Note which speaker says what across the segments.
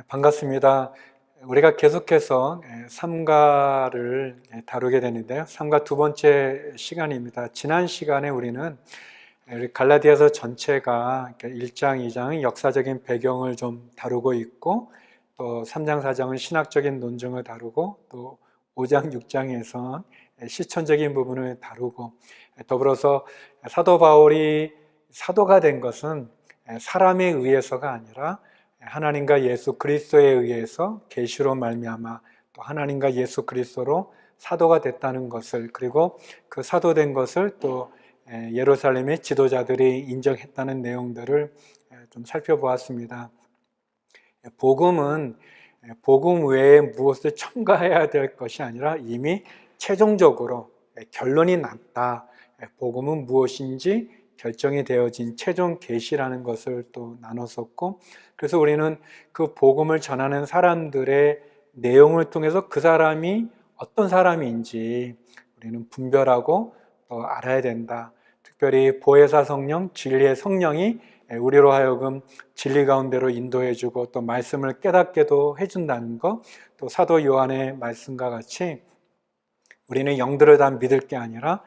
Speaker 1: 반갑습니다. 우리가 계속해서 삼가를 다루게 되는데요. 삼가 두 번째 시간입니다. 지난 시간에 우리는 우리 갈라디아서 전체가 1장, 2장의 역사적인 배경을 좀 다루고 있고, 또 3장, 4장은 신학적인 논증을 다루고, 또 5장, 6장에서 실천적인 부분을 다루고, 더불어서 사도 바울이 사도가 된 것은 사람에 의해서가 아니라 하나님과 예수 그리스도에 의해서 계시로 말미암아 또 하나님과 예수 그리스도로 사도가 됐다는 것을, 그리고 그 사도된 것을 또 예루살렘의 지도자들이 인정했다는 내용들을 좀 살펴보았습니다. 복음은 복음 외에 무엇을 첨가해야 될 것이 아니라 이미 최종적으로 결론이 났다. 복음은 무엇인지 결정이 되어진 최종 계시라는 것을 또 나눴었고, 그래서 우리는 그 복음을 전하는 사람들의 내용을 통해서 그 사람이 어떤 사람인지 우리는 분별하고 또 알아야 된다. 특별히 보혜사 성령, 진리의 성령이 우리로 하여금 진리 가운데로 인도해주고 또 말씀을 깨닫게도 해준다는 것, 또 사도 요한의 말씀과 같이 우리는 영들을 다 믿을 게 아니라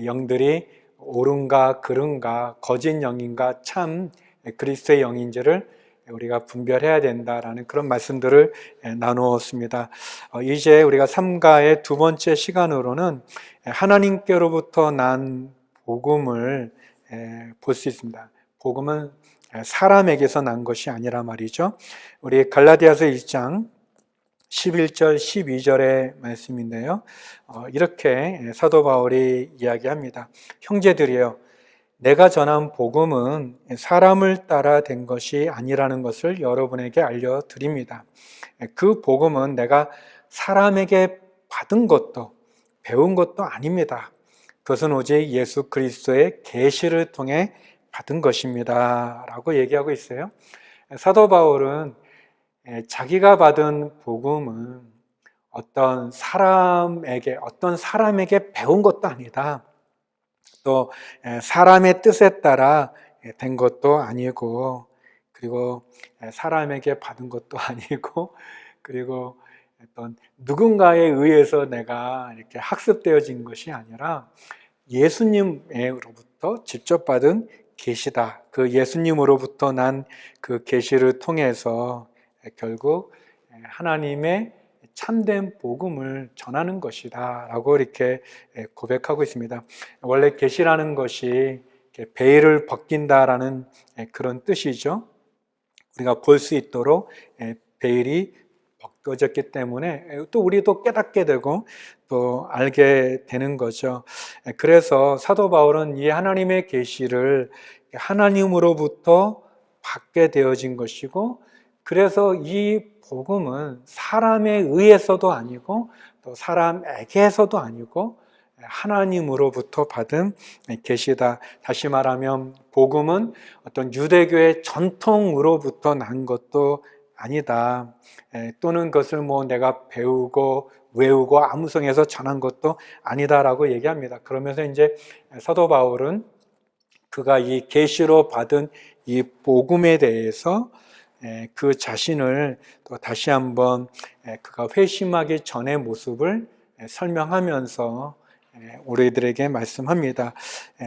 Speaker 1: 영들이 옳은가 그른가 거짓 영인가 참 그리스도의 영인지를 우리가 분별해야 된다라는 그런 말씀들을 나누었습니다. 이제 우리가 삼가의 두 번째 시간으로는 하나님께로부터 난 복음을 볼 수 있습니다. 복음은 사람에게서 난 것이 아니라 말이죠. 우리 갈라디아서 1장 11절, 12절의 말씀인데요. 이렇게 사도 바울이 이야기합니다. 형제들이여, 내가 전한 복음은 사람을 따라 된 것이 아니라는 것을 여러분에게 알려드립니다. 그 복음은 내가 사람에게 받은 것도 배운 것도 아닙니다. 그것은 오직 예수 그리스도의 계시를 통해 받은 것입니다 라고 얘기하고 있어요. 사도 바울은 자기가 받은 복음은 어떤 사람에게 배운 것도 아니다. 또 사람의 뜻에 따라 된 것도 아니고, 그리고 사람에게 받은 것도 아니고, 그리고 어떤 누군가에 의해서 내가 이렇게 학습되어진 것이 아니라 예수님으로부터 직접 받은 계시다. 그 예수님으로부터 난 그 계시를 통해서 결국 하나님의 참된 복음을 전하는 것이다 라고 이렇게 고백하고 있습니다. 원래 계시라는 것이 베일을 벗긴다라는 그런 뜻이죠. 우리가 볼 수 있도록 베일이 벗겨졌기 때문에 또 우리도 깨닫게 되고 또 알게 되는 거죠. 그래서 사도 바울은 이 하나님의 계시를 하나님으로부터 받게 되어진 것이고, 그래서 이 복음은 사람에 의해서도 아니고 또 사람에게서도 아니고 하나님으로부터 받은 계시다. 다시 말하면 복음은 어떤 유대교의 전통으로부터 난 것도 아니다. 또는 그것을 내가 배우고 외우고 암송해서 전한 것도 아니다라고 얘기합니다. 그러면서 이제 사도 바울은 그가 이 계시로 받은 이 복음에 대해서 그 자신을 또 다시 한번 그가 회심하기 전의 모습을 설명하면서 우리들에게 말씀합니다.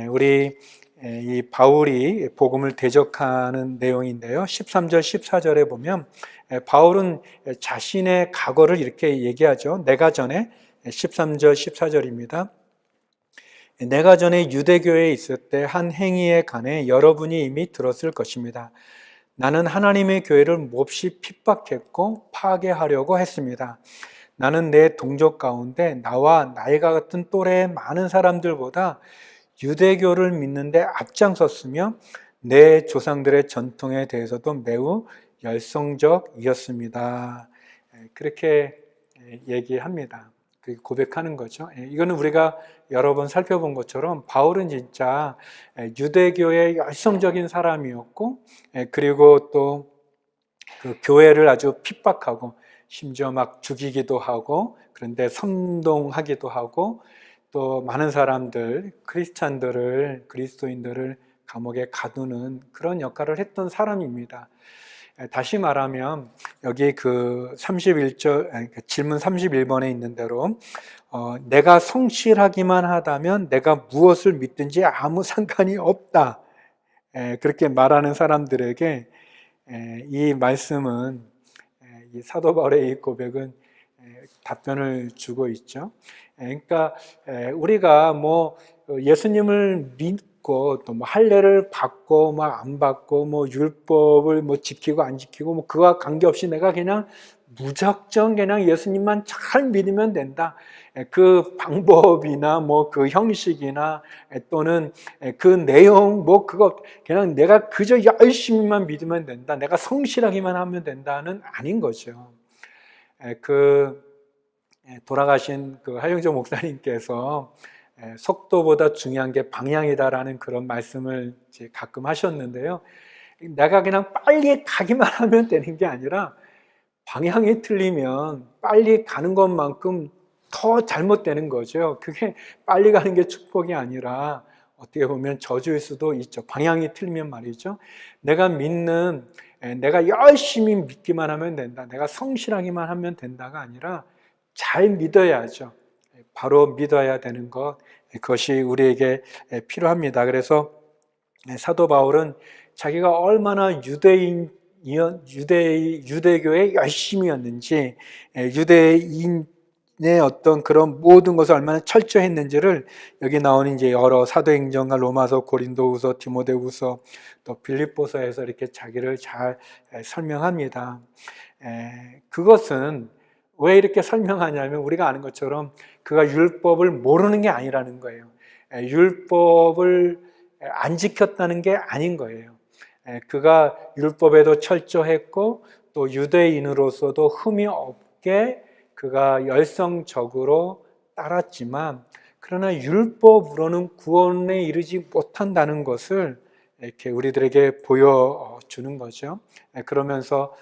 Speaker 1: 우리 이 바울이 복음을 대적하는 내용인데요. 13절, 14절에 보면 바울은 자신의 과거를 이렇게 얘기하죠. 내가 전에 13절, 14절입니다. 내가 전에 유대교에 있을 때 한 행위에 관해 여러분이 이미 들었을 것입니다. 나는 하나님의 교회를 몹시 핍박했고 파괴하려고 했습니다. 나는 내 동족 가운데 나와 나이가 같은 또래의 많은 사람들보다 유대교를 믿는데 앞장섰으며 내 조상들의 전통에 대해서도 매우 열성적이었습니다. 그렇게 얘기합니다. 고백하는 거죠. 이거는 우리가 여러 번 살펴본 것처럼 바울은 진짜 유대교의 열성적인 사람이었고, 그리고 또 그 교회를 아주 핍박하고 심지어 막 죽이기도 하고, 그런데 선동하기도 하고, 또 많은 사람들, 그리스도인들을 감옥에 가두는 그런 역할을 했던 사람입니다. 다시 말하면 여기 그 31절 질문 31번에 있는 대로 내가 성실하기만 하다면 내가 무엇을 믿든지 아무 상관이 없다. 그렇게 말하는 사람들에게 이 말씀은 이 사도 바울의 이 고백은 답변을 주고 있죠. 그러니까 우리가 뭐 예수님을 믿고 또 뭐 할례를 받고 뭐 안 받고 뭐 율법을 뭐 지키고 안 지키고 뭐 그와 관계없이 내가 그냥 무작정 그냥 예수님만 잘 믿으면 된다. 그 방법이나 뭐 그 형식이나 또는 그 내용 뭐 그거 그냥 내가 그저 열심히만 믿으면 된다. 내가 성실하기만 하면 된다는 아닌 거죠. 그 돌아가신 그 하영조 목사님께서 속도보다 중요한 게 방향이다라는 그런 말씀을 가끔 하셨는데요. 내가 그냥 빨리 가기만 하면 되는 게 아니라 방향이 틀리면 빨리 가는 것만큼 더 잘못되는 거죠. 그게 빨리 가는 게 축복이 아니라 어떻게 보면 저주일 수도 있죠. 방향이 틀리면 말이죠. 내가 믿는, 내가 열심히 믿기만 하면 된다. 내가 성실하기만 하면 된다가 아니라 잘 믿어야죠. 바로 믿어야 되는 것, 그것이 우리에게 필요합니다. 그래서 사도 바울은 자기가 얼마나 유대교의 열심이었는지, 유대인의 어떤 그런 모든 것을 얼마나 철저했는지를 여기 나오는 이제 여러 사도행전과 로마서, 고린도후서, 디모데후서, 또 빌립보서에서 이렇게 자기를 잘 설명합니다. 그것은 왜 이렇게 설명하냐면 우리가 아는 것처럼 그가 율법을 모르는 게 아니라는 거예요. 율법을 안 지켰다는 게 아닌 거예요. 그가 율법에도 철저했고 또 유대인으로서도 흠이 없게 그가 열성적으로 따랐지만 그러나 율법으로는 구원에 이르지 못한다는 것을 이렇게 우리들에게 보여주는 거죠. 그러면서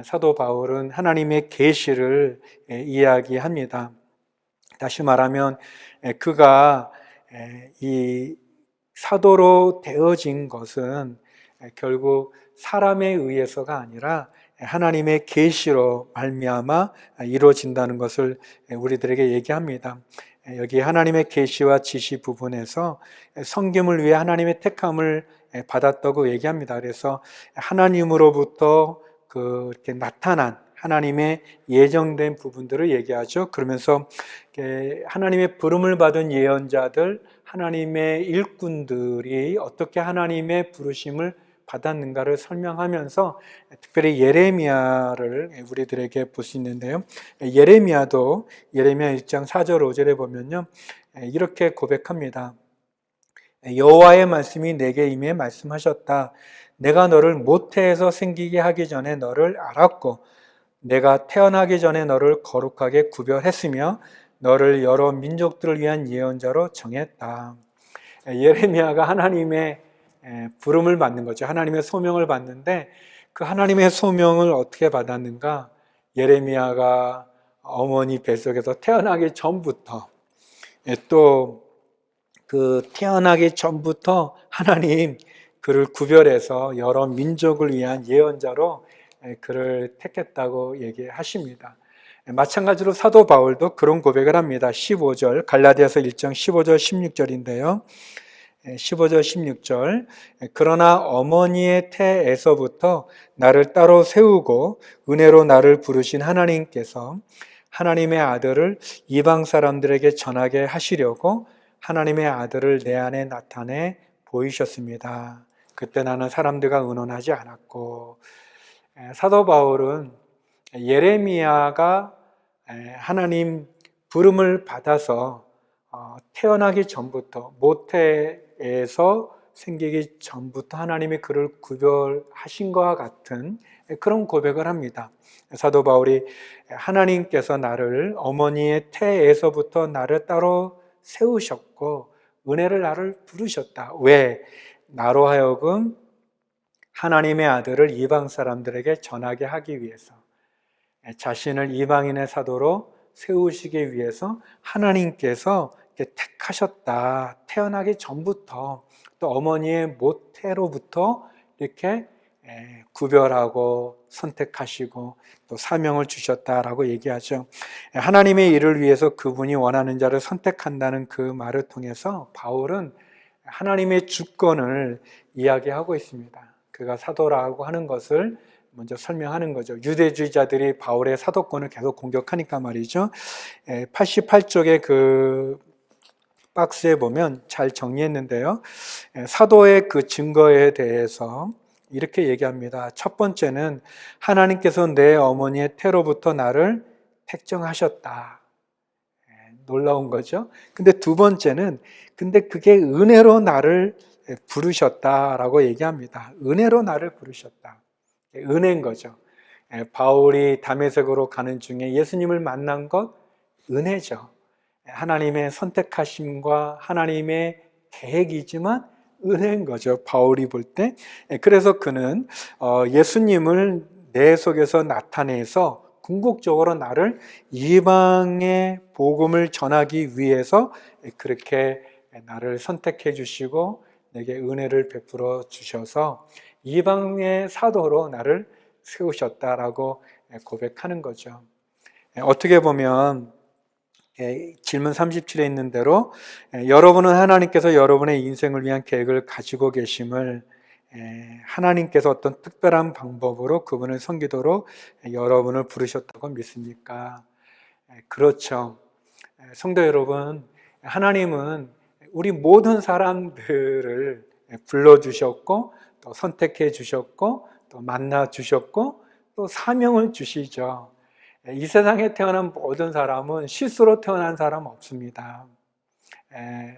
Speaker 1: 사도 바울은 하나님의 계시를 이야기합니다. 다시 말하면 그가 이 사도로 되어진 것은 결국 사람에 의해서가 아니라 하나님의 계시로 말미암아 이루어진다는 것을 우리들에게 얘기합니다. 여기 하나님의 계시와 지시 부분에서 성김을 위해 하나님의 택함을 받았다고 얘기합니다. 그래서 하나님으로부터 이렇게 나타난 하나님의 예정된 부분들을 얘기하죠. 그러면서 하나님의 부름을 받은 예언자들, 하나님의 일꾼들이 어떻게 하나님의 부르심을 받았는가를 설명하면서 특별히 예레미야를 우리들에게 볼 수 있는데요. 예레미야도 예레미야 1장 4절 5절에 보면요. 이렇게 고백합니다. 여호와의 말씀이 내게 임해 말씀하셨다. 내가 너를 모태에서 생기게 하기 전에 너를 알았고 내가 태어나기 전에 너를 거룩하게 구별했으며 너를 여러 민족들을 위한 예언자로 정했다. 예레미야가 하나님의 부름을 받는 거죠. 하나님의 소명을 받는데 그 하나님의 소명을 어떻게 받았는가? 예레미야가 어머니 뱃속에서 태어나기 전부터 또 그 태어나기 전부터 하나님 그를 구별해서 여러 민족을 위한 예언자로 그를 택했다고 얘기하십니다. 마찬가지로 사도 바울도 그런 고백을 합니다. 15절 갈라디아서 1장 15절 16절인데요. 15절 16절 그러나 어머니의 태에서부터 나를 따로 세우고 은혜로 나를 부르신 하나님께서 하나님의 아들을 이방 사람들에게 전하게 하시려고 하나님의 아들을 내 안에 나타내 보이셨습니다. 그때 나는 사람들과 의논하지 않았고 사도 바울은 예레미야가 하나님 부름을 받아서 태어나기 전부터 모태에서 생기기 전부터 하나님이 그를 구별하신 것과 같은 그런 고백을 합니다. 사도 바울이 하나님께서 나를 어머니의 태에서부터 나를 따로 세우셨고 은혜를 나를 부르셨다. 왜? 나로 하여금 하나님의 아들을 이방 사람들에게 전하게 하기 위해서 자신을 이방인의 사도로 세우시기 위해서 하나님께서 택하셨다. 태어나기 전부터 또 어머니의 모태로부터 이렇게 구별하고 선택하시고 또 사명을 주셨다라고 얘기하죠. 하나님의 일을 위해서 그분이 원하는 자를 선택한다는 그 말을 통해서 바울은 하나님의 주권을 이야기하고 있습니다. 그가 사도라고 하는 것을 먼저 설명하는 거죠. 유대주의자들이 바울의 사도권을 계속 공격하니까 말이죠. 88쪽의 그 박스에 보면 잘 정리했는데요. 사도의 그 증거에 대해서 이렇게 얘기합니다. 첫 번째는 하나님께서 내 어머니의 태로부터 나를 택정하셨다. 놀라운 거죠. 근데 두 번째는 근데 그게 은혜로 나를 부르셨다라고 얘기합니다. 은혜로 나를 부르셨다. 은혜인 거죠. 바울이 다메섹으로 가는 중에 예수님을 만난 것 은혜죠. 하나님의 선택하심과 하나님의 계획이지만 은혜인 거죠. 바울이 볼 때. 그래서 그는 예수님을 내 속에서 나타내서 궁극적으로 나를 이방의 복음을 전하기 위해서 그렇게 나를 선택해 주시고 내게 은혜를 베풀어 주셔서 이방의 사도로 나를 세우셨다라고 고백하는 거죠. 어떻게 보면 질문 37에 있는 대로 여러분은 하나님께서 여러분의 인생을 위한 계획을 가지고 계심을 하나님께서 어떤 특별한 방법으로 그분을 섬기도록 여러분을 부르셨다고 믿습니까? 그렇죠. 성도 여러분, 하나님은 우리 모든 사람들을 불러주셨고 또 선택해 주셨고 또 만나 주셨고 또 사명을 주시죠. 이 세상에 태어난 모든 사람은 실수로 태어난 사람 없습니다.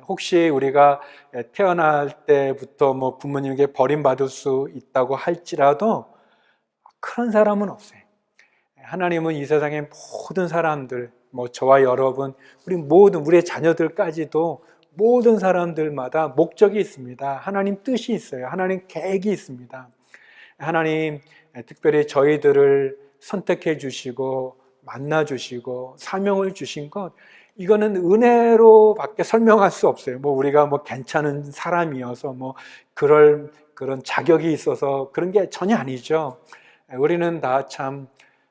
Speaker 1: 혹시 우리가 태어날 때부터 뭐 부모님에게 버림받을 수 있다고 할지라도 그런 사람은 없어요. 하나님은 이 세상의 모든 사람들, 뭐 저와 여러분, 우리 모든 우리의 자녀들까지도 모든 사람들마다 목적이 있습니다. 하나님 뜻이 있어요. 하나님 계획이 있습니다. 하나님 특별히 저희들을 선택해 주시고 만나 주시고 사명을 주신 것, 이거는 은혜로밖에 설명할 수 없어요. 뭐 우리가 뭐 괜찮은 사람이어서 뭐 그런 자격이 있어서 그런 게 전혀 아니죠. 우리는 다 참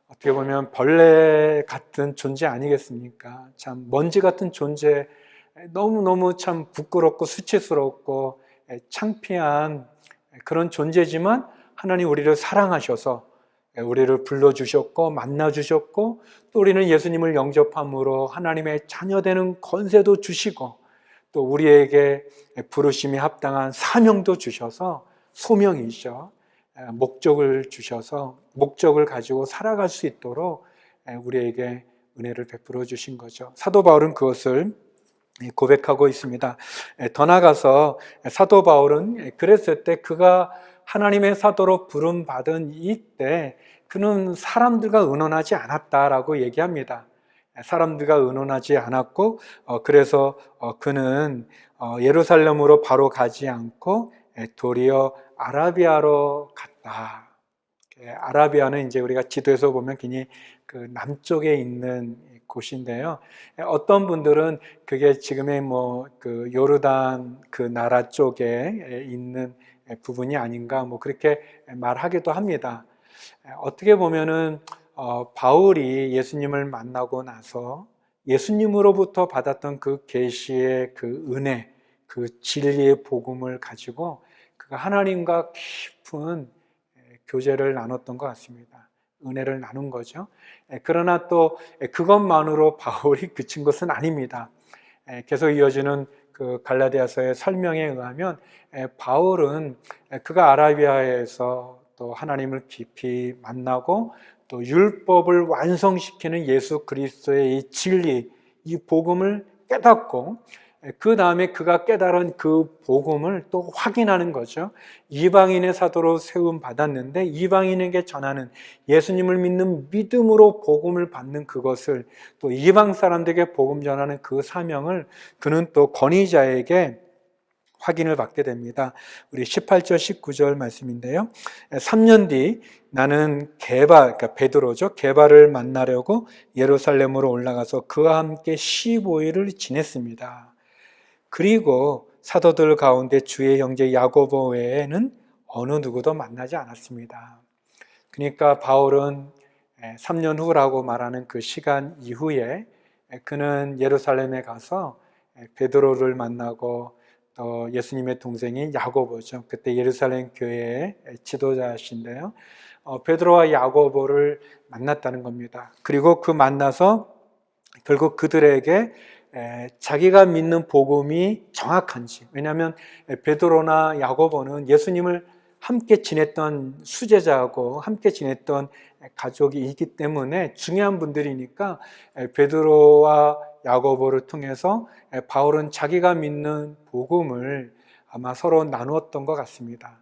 Speaker 1: 어떻게 보면 벌레 같은 존재 아니겠습니까? 참 먼지 같은 존재, 너무너무 참 부끄럽고 수치스럽고 창피한 그런 존재지만 하나님 우리를 사랑하셔서 우리를 불러주셨고 만나주셨고 또 우리는 예수님을 영접함으로 하나님의 자녀되는 권세도 주시고 또 우리에게 부르심이 합당한 사명도 주셔서, 소명이죠. 목적을 주셔서 목적을 가지고 살아갈 수 있도록 우리에게 은혜를 베풀어 주신 거죠. 사도 바울은 그것을 고백하고 있습니다. 더 나아가서 사도 바울은 그랬을 때 그가 하나님의 사도로 부름받은 이때 그는 사람들과 의논하지 않았다라고 얘기합니다. 사람들과 의논하지 않았고 그래서 그는 예루살렘으로 바로 가지 않고 도리어 아라비아로 갔다. 아라비아는 이제 우리가 지도에서 보면 굉장히 그 남쪽에 있는 곳인데요. 어떤 분들은 그게 지금의 뭐 그 요르단 그 나라 쪽에 있는 부분이 아닌가 뭐 그렇게 말하기도 합니다. 어떻게 보면은 바울이 예수님을 만나고 나서 예수님으로부터 받았던 그 계시의 그 은혜, 그 진리의 복음을 가지고 그가 하나님과 깊은 교제를 나눴던 것 같습니다. 은혜를 나눈 거죠. 그러나 또 그것만으로 바울이 그친 것은 아닙니다. 계속 이어지는 그 갈라디아서의 설명에 의하면 바울은 그가 아라비아에서 또 하나님을 깊이 만나고 또 율법을 완성시키는 예수 그리스도의 이 진리, 이 복음을 깨닫고 그 다음에 그가 깨달은 그 복음을 또 확인하는 거죠. 이방인의 사도로 세움 받았는데 이방인에게 전하는, 예수님을 믿는 믿음으로 복음을 받는 그것을 또 이방 사람들에게 복음 전하는 그 사명을 그는 또 권위자에게 확인을 받게 됩니다. 우리 18절 19절 말씀인데요. 3년 뒤 나는 그러니까 베드로죠. 게바를 만나려고 예루살렘으로 올라가서 그와 함께 15일을 지냈습니다. 그리고 사도들 가운데 주의 형제 야고보 외에는 어느 누구도 만나지 않았습니다. 그러니까 바울은 3년 후라고 말하는 그 시간 이후에 그는 예루살렘에 가서 베드로를 만나고 또 예수님의 동생인 야고보죠. 그때 예루살렘 교회의 지도자신데요. 베드로와 야고보를 만났다는 겁니다. 그리고 그 만나서 결국 그들에게 자기가 믿는 복음이 정확한지, 왜냐하면 베드로나 야고보는 예수님을 함께 지냈던 수제자고 함께 지냈던 가족이 있기 때문에 중요한 분들이니까 베드로와 야고보를 통해서 바울은 자기가 믿는 복음을 아마 서로 나누었던 것 같습니다.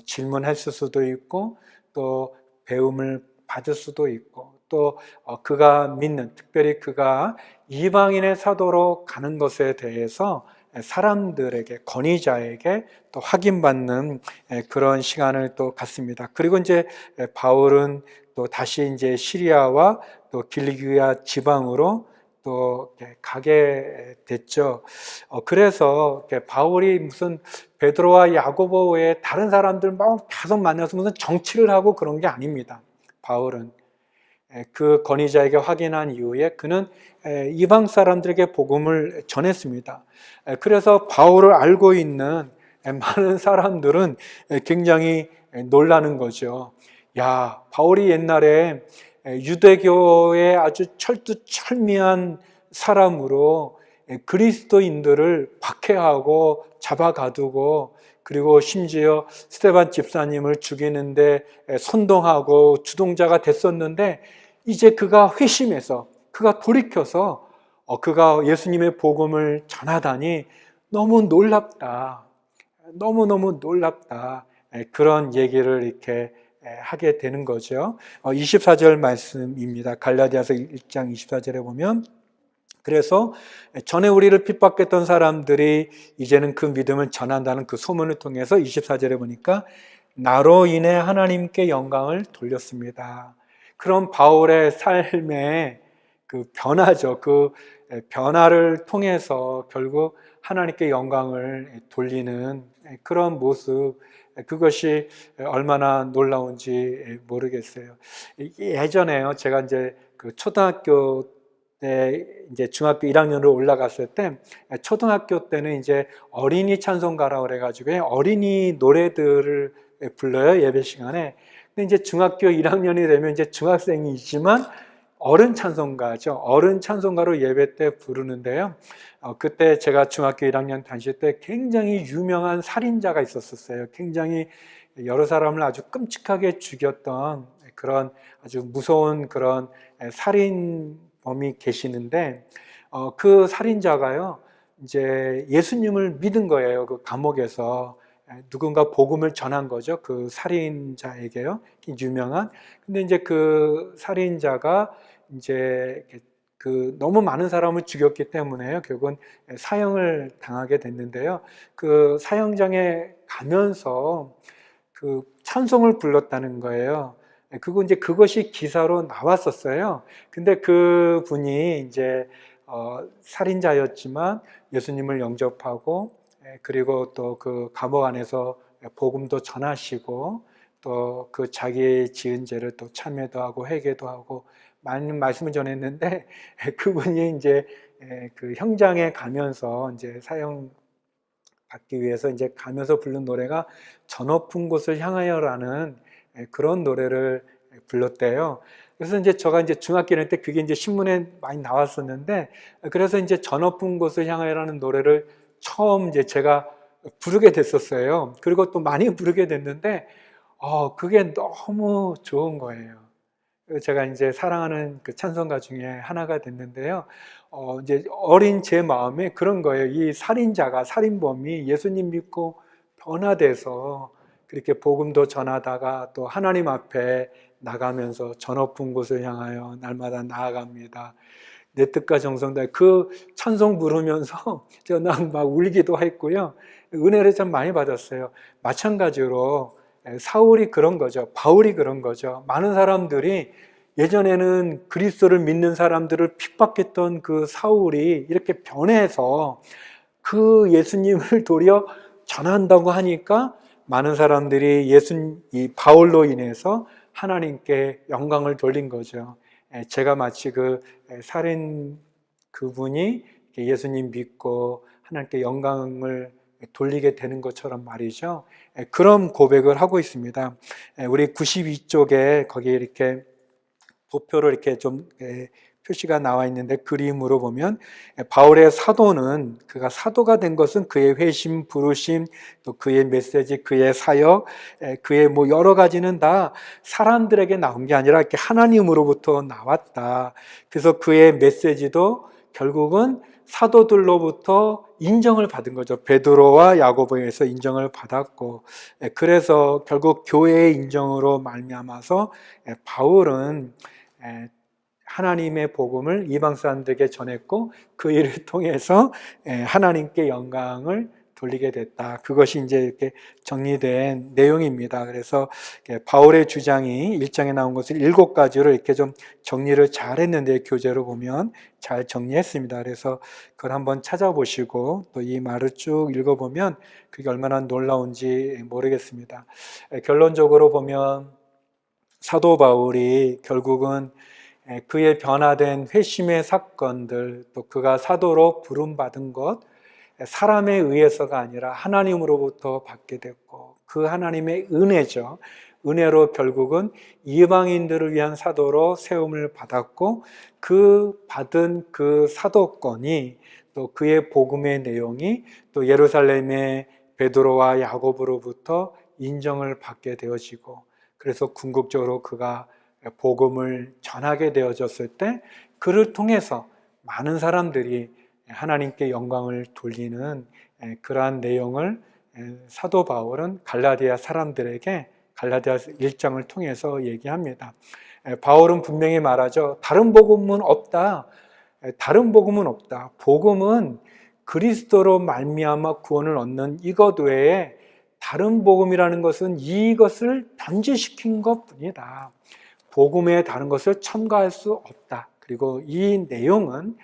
Speaker 1: 질문할 수도 있고 또 배움을 받을 수도 있고 또 그가 믿는, 특별히 그가 이방인의 사도로 가는 것에 대해서 사람들에게, 권위자에게 또 확인받는 그런 시간을 또 갖습니다. 그리고 이제 바울은 또 다시 이제 시리아와 또 길리기아 지방으로 또 가게 됐죠. 그래서 바울이 무슨 베드로와 야고보 외에 다른 사람들 막 계속 만나서 무슨 정치를 하고 그런 게 아닙니다. 바울은 그 권위자에게 확인한 이후에 그는 이방 사람들에게 복음을 전했습니다. 그래서 바울을 알고 있는 많은 사람들은 굉장히 놀라는 거죠. 야, 바울이 옛날에 유대교의 아주 철두철미한 사람으로 그리스도인들을 박해하고 잡아가두고 그리고 심지어 스데반 집사님을 죽이는데 선동하고 주동자가 됐었는데 이제 그가 회심해서 그가 돌이켜서 그가 예수님의 복음을 전하다니 너무 놀랍다. 너무너무 놀랍다. 그런 얘기를 이렇게 하게 되는 거죠. 24절 말씀입니다. 갈라디아서 1장 24절에 보면 그래서 전에 우리를 핍박했던 사람들이 이제는 그 믿음을 전한다는 그 소문을 통해서 24절에 보니까 나로 인해 하나님께 영광을 돌렸습니다. 그런 바울의 삶의 그 변화죠. 그 변화를 통해서 결국 하나님께 영광을 돌리는 그런 모습, 그것이 얼마나 놀라운지 모르겠어요. 예전에요, 제가 이제 그 초등학교 때 이제 중학교 1학년으로 올라갔을 때 초등학교 때는 이제 어린이 찬송가라고 그래가지고 어린이 노래들을 불러요, 예배 시간에. 근데 이제 중학교 1학년이 되면 이제 중학생이지만 어른 찬송가죠. 어른 찬송가로 예배 때 부르는데요. 그때 제가 중학교 1학년 다닐 때 굉장히 유명한 살인자가 있었어요. 굉장히 여러 사람을 아주 끔찍하게 죽였던 그런 아주 무서운 그런 살인범이 계시는데 그 살인자가요, 이제 예수님을 믿은 거예요. 그 감옥에서 누군가 복음을 전한 거죠. 그 살인자에게요. 유명한. 근데 이제 그 살인자가 이제 그 너무 많은 사람을 죽였기 때문에요. 결국은 사형을 당하게 됐는데요. 그 사형장에 가면서 그 찬송을 불렀다는 거예요. 그거 이제 그것이 기사로 나왔었어요. 근데 그 분이 이제 살인자였지만 예수님을 영접하고 그리고 또 그 감옥 안에서 복음도 전하시고 또 그 자기 지은 죄를 또 참회도 하고 회개도 하고 많은 말씀을 전했는데 그분이 이제 그 형장에 가면서 이제 사형 받기 위해서 이제 가면서 부른 노래가 저 높은 곳을 향하여라는 그런 노래를 불렀대요. 그래서 이제 제가 이제 중학교 1학년 때 그게 이제 신문에 많이 나왔었는데 그래서 이제 저 높은 곳을 향하여라는 노래를 처음 이제 제가 부르게 됐었어요. 그리고 또 많이 부르게 됐는데 그게 너무 좋은 거예요. 제가 이제 사랑하는 그 찬송가 중에 하나가 됐는데요. 이제 어린 제 마음에 그런 거예요. 이 살인자가, 살인범이 예수님 믿고 변화돼서 그렇게 복음도 전하다가 또 하나님 앞에 나가면서 저 높은 곳을 향하여 날마다 나아갑니다. 내 뜻과 정성 다해 그 찬송 부르면서 저는 막 울기도 했고요. 은혜를 참 많이 받았어요. 마찬가지로 사울이 그런 거죠. 바울이 그런 거죠. 많은 사람들이 예전에는 그리스도를 믿는 사람들을 핍박했던 그 사울이 이렇게 변해서 그 예수님을 도리어 전한다고 하니까 많은 사람들이 이 바울로 인해서 하나님께 영광을 돌린 거죠. 제가 마치 그 살인 그분이 예수님 믿고 하나님께 영광을 돌리게 되는 것처럼 말이죠. 그런 고백을 하고 있습니다. 우리 92쪽에 거기에 이렇게 도표로 이렇게 좀 표시가 나와 있는데, 그림으로 보면 바울의 사도는, 그가 사도가 된 것은 그의 회심, 부르심, 또 그의 메시지, 그의 사역, 그의 뭐 여러 가지는 다 사람들에게 나온 게 아니라 이렇게 하나님으로부터 나왔다. 그래서 그의 메시지도 결국은 사도들로부터 인정을 받은 거죠. 베드로와 야고보에 의해서 인정을 받았고, 그래서 결국 교회의 인정으로 말미암아서 바울은 하나님의 복음을 이방 사람들에게 전했고, 그 일을 통해서 하나님께 영광을 돌리게 됐다. 그것이 이제 이렇게 정리된 내용입니다. 그래서 바울의 주장이 1장에 나온 것을 7가지로 이렇게 좀 정리를 잘 했는데, 교재로 보면 잘 정리했습니다. 그래서 그걸 한번 찾아보시고 또 이 말을 쭉 읽어보면 그게 얼마나 놀라운지 모르겠습니다. 결론적으로 보면 사도 바울이 결국은 그의 변화된 회심의 사건들, 또 그가 사도로 부름받은 것, 사람에 의해서가 아니라 하나님으로부터 받게 됐고, 그 하나님의 은혜죠. 은혜로 결국은 이방인들을 위한 사도로 세움을 받았고, 그 받은 그 사도권이, 또 그의 복음의 내용이 또 예루살렘의 베드로와 야고보로부터 인정을 받게 되어지고, 그래서 궁극적으로 그가 복음을 전하게 되어졌을 때 그를 통해서 많은 사람들이 하나님께 영광을 돌리는 그러한 내용을 사도 바울은 갈라디아 사람들에게 갈라디아 1장을 통해서 얘기합니다. 바울은 분명히 말하죠. 다른 복음은 없다. 다른 복음은 없다. 복음은 그리스도로 말미암아 구원을 얻는 이것 외에 다른 복음이라는 것은 이것을 변질시킨 것뿐이다. 복음에 다른 것을 첨가할 수 없다. 그리고 이 내용은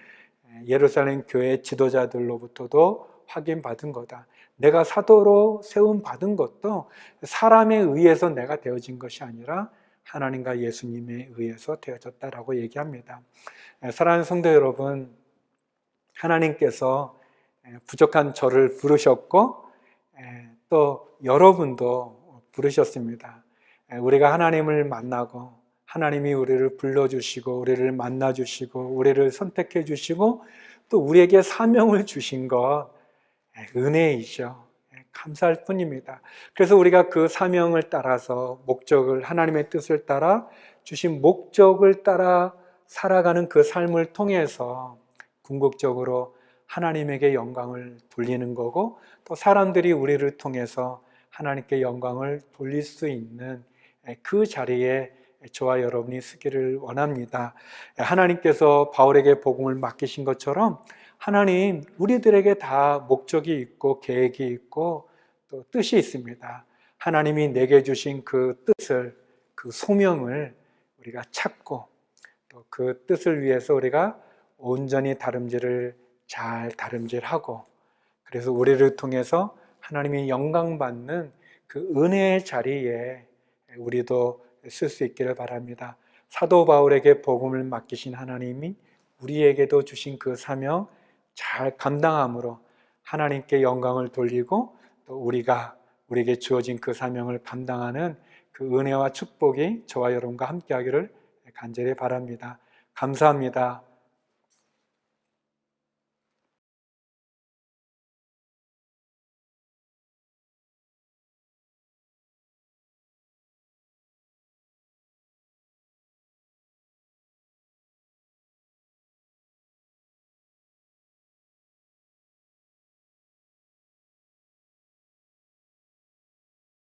Speaker 1: 예루살렘 교회 지도자들로부터도 확인받은 거다. 내가 사도로 세움 받은 것도 사람에 의해서 내가 되어진 것이 아니라 하나님과 예수님에 의해서 되어졌다라고 얘기합니다. 사랑하는 성도 여러분, 하나님께서 부족한 저를 부르셨고 또 여러분도 부르셨습니다. 우리가 하나님을 만나고 하나님이 우리를 불러주시고 우리를 만나주시고 우리를 선택해 주시고 또 우리에게 사명을 주신 것, 은혜이죠. 감사할 뿐입니다. 그래서 우리가 그 사명을 따라서 목적을, 하나님의 뜻을 따라 주신 목적을 따라 살아가는 그 삶을 통해서 궁극적으로 하나님에게 영광을 돌리는 거고, 또 사람들이 우리를 통해서 하나님께 영광을 돌릴 수 있는 그 자리에 저와 여러분이 서기를 원합니다. 하나님께서 바울에게 복음을 맡기신 것처럼 하나님, 우리들에게 다 목적이 있고 계획이 있고 또 뜻이 있습니다. 하나님이 내게 주신 그 뜻을, 그 소명을 우리가 찾고 또 그 뜻을 위해서 우리가 온전히 다름질을 잘 다름질하고, 그래서 우리를 통해서 하나님이 영광받는 그 은혜의 자리에 우리도 쓸 수 있기를 바랍니다. 사도 바울에게 복음을 맡기신 하나님이 우리에게도 주신 그 사명 잘 감당함으로 하나님께 영광을 돌리고 또 우리에게 주어진 그 사명을 감당하는 그 은혜와 축복이 저와 여러분과 함께하기를 간절히 바랍니다. 감사합니다.